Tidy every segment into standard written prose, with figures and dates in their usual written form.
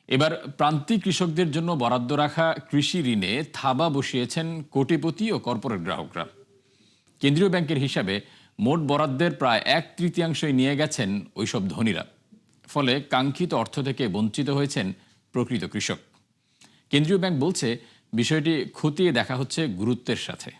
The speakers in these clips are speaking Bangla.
এবার প্রান্তিক কৃষকদের জন্য বরাদ্দ রাখা কৃষি ঋণে থাবা বসিয়েছেন কোটিপতি ও কর্পোরেট গ্রাহকরা। কেন্দ্রীয় ব্যাংকের হিসাবে মোট বরাদ্দের প্রায় 1/3 নিয়ে গেছেন ওইসব ধনীরা। ফলে কাঙ্ক্ষিত অর্থ থেকে বঞ্চিত হয়েছেন প্রকৃত কৃষক। কেন্দ্রীয় ব্যাংক বলছে, বিষয়টি খতিয়ে দেখা হচ্ছে গুরুত্বের সাথে।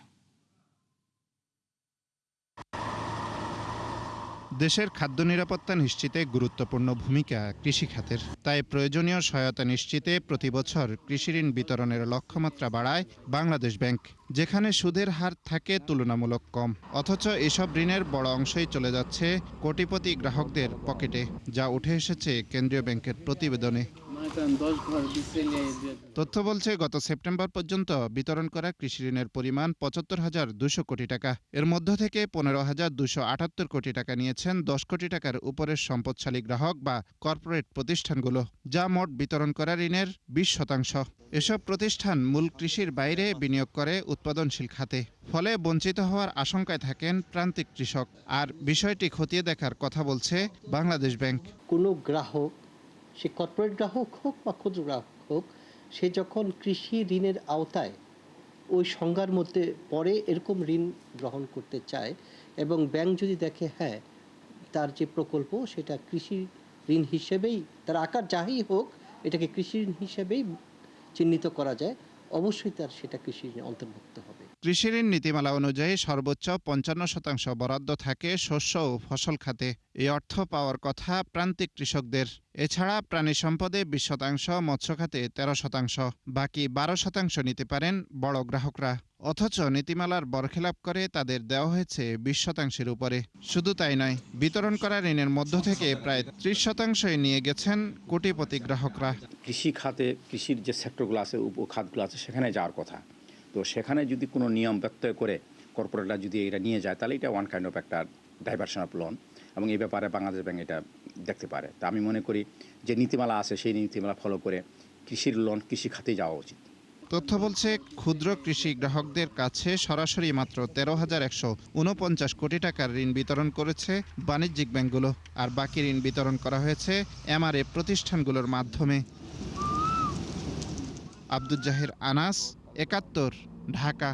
দেশের খাদ্য নিরাপত্তা নিশ্চিতে গুরুত্বপূর্ণ ভূমিকা কৃষিখাতের। তাই প্রয়োজনীয় সহায়তা নিশ্চিতে প্রতি বছর কৃষিঋণ বিতরণের লক্ষ্যমাত্রা বাড়ায় বাংলাদেশ ব্যাংক, যেখানে সুদের হার থাকে তুলনামূলক কম। অথচ এসব ঋণের বড় অংশই চলে যাচ্ছে কোটিপতি গ্রাহকদের পকেটে, যা উঠে এসেছে কেন্দ্রীয় ব্যাংকের প্রতিবেদনে। তথ্য বলছে, গত সেপ্টেম্বর পর্যন্ত বিতরণ করা কৃষি ঋণের পরিমাণ ৭৫,২০০ কোটি টাকা। এর মধ্য থেকে ১৫,২৭৮ কোটি টাকা নিয়েছেন ১০ কোটি টাকার উপরের সম্পদশালী গ্রাহক বা কর্পোরেট প্রতিষ্ঠানগুলো, যা মোট বিতরণ করা ঋণের ২০%। এসব প্রতিষ্ঠান মূল কৃষির বাইরে বিনিয়োগ করে উৎপাদনশীল খাতে। ফলে বঞ্চিত হওয়ার আশঙ্কায় থাকেন প্রান্তিক কৃষক। আর বিষয়টি খতিয়ে দেখার কথা বলছে বাংলাদেশ ব্যাংক। কোনো গ্রাহক, সে কর্পোরেট গ্রাহক হোক বা ক্ষুদ্র গ্রাহক হোক, সে যখন কৃষি ঋণের আওতায় ওই সংজ্ঞার মধ্যে পড়ে এরকম ঋণ গ্রহণ করতে চায় এবং ব্যাংক যদি দেখে হ্যাঁ তার যে প্রকল্প সেটা কৃষি ঋণ হিসেবেই, তার আকার যাই হোক, এটাকে কৃষি ঋণ হিসেবেই চিহ্নিত করা যায়, অবশ্যই তার সেটা কৃষি ঋণে অন্তর্ভুক্ত হবে। কৃষি ঋণ নীতিমালা অনুযায়ী সর্বোচ্চ ৫৫% বরাদ্দ থাকে শস্য ও ফসল খাতে। এই অর্থ পাওয়ার কথা প্রান্তিক কৃষকদের। এছাড়া প্রাণী সম্পদে ২০%, মৎস্য খাতে ১৩%, বাকি ১২% নিতে পারেন বড় গ্রাহকরা। অথচ নীতিমালার বরখেলাপ করে তাদের দেওয়া হয়েছে ২০%-এর উপরে। শুধু তাই নয়, বিতরণ করা ঋণের মধ্য থেকে প্রায় ৩০%-ই নিয়ে গেছেন কোটিপতি গ্রাহকরা। কৃষি খাতে, কৃষির যে সেক্টরগুলো আছে, উপখাতগুলো আছে, সেখানে যাওয়ার কথা। তো সেখানে যদি কোনো নিয়ম ব্যত্যয় করে কর্পোরেটরা যদি এটা নিয়ে যায়, তাহলে এটা ওয়ান কাইন্ড অফ একটা ডাইভারশন অফ লোন, এবং এই ব্যাপারে বাংলাদেশ ব্যাংক এটা দেখতে পারে। তা আমি মনে করি যে নীতিমালা আছে, সেই নীতিমালা ফলো করে কৃষির লোন কৃষি খাতে যাওয়া উচিত। তথ্য বলছে, ক্ষুদ্র কৃষি গ্রাহকদের কাছে সরাসরি মাত্র ১৩,১৪৯ কোটি টাকার ঋণ বিতরণ করেছে বাণিজ্যিক ব্যাংকগুলো। আর বাকি ঋণ বিতরণ করা হয়েছে এমআরএ প্রতিষ্ঠানগুলোর মাধ্যমে। আব্দুল জাহির আনাস, ৭১, ঢাকা।